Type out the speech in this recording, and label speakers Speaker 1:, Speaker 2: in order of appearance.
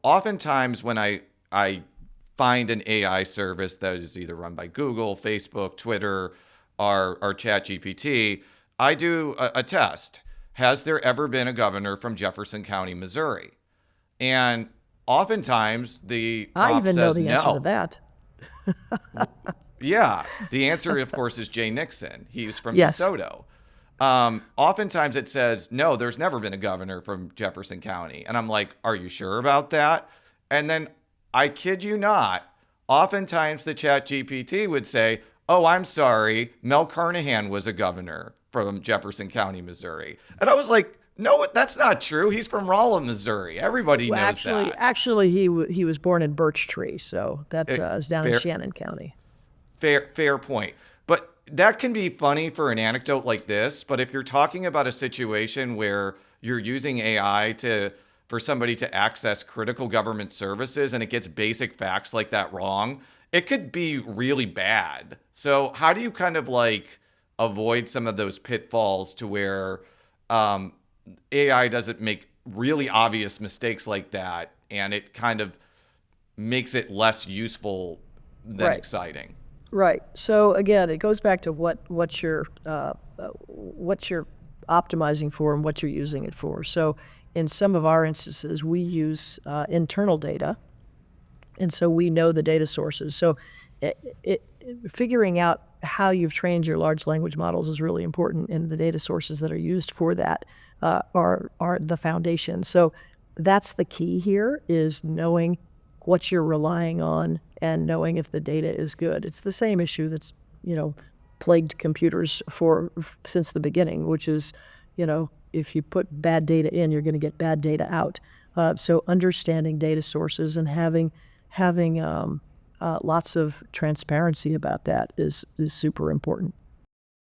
Speaker 1: oftentimes when I find an AI service that is either run by Google, Facebook, Twitter, or ChatGPT, I do a test. Has there ever been a governor from Jefferson County, Missouri? And oftentimes the
Speaker 2: I
Speaker 1: prompt
Speaker 2: even know
Speaker 1: says
Speaker 2: the answer to
Speaker 1: no.
Speaker 2: that.
Speaker 1: Yeah, the answer, of course, is Jay Nixon. He's from
Speaker 2: Yes.
Speaker 1: DeSoto. Oftentimes it says, no, there's never been a governor from Jefferson County. And I'm like, are you sure about that? And then I kid you not, oftentimes the chat GPT would say, oh, I'm sorry, Mel Carnahan was a governor from Jefferson County, Missouri. And I was like, no, that's not true. He's from Rolla, Missouri. Everybody
Speaker 2: Well,
Speaker 1: knows
Speaker 2: actually,
Speaker 1: that.
Speaker 2: actually, he was born in Birch Tree, so that is down in
Speaker 1: Fair,
Speaker 2: Shannon County.
Speaker 1: fair point. But that can be funny for an anecdote like this. But if you're talking about a situation where you're using AI for somebody to access critical government services and it gets basic facts like that wrong, it could be really bad. So how do you kind of like avoid some of those pitfalls to where AI doesn't make really obvious mistakes like that and it kind of makes it less useful than
Speaker 2: Right.
Speaker 1: exciting?
Speaker 2: Right. So again, it goes back to what you're optimizing for and what you're using it for. So in some of our instances, we use internal data, and so we know the data sources. So figuring out how you've trained your large language models is really important, and the data sources that are used for that are the foundation. So that's the key here, is knowing what you're relying on and knowing if the data is good. It's the same issue that's, plagued computers since the beginning, which is, if you put bad data in, you're going to get bad data out. So understanding data sources and having lots of transparency about that is super important.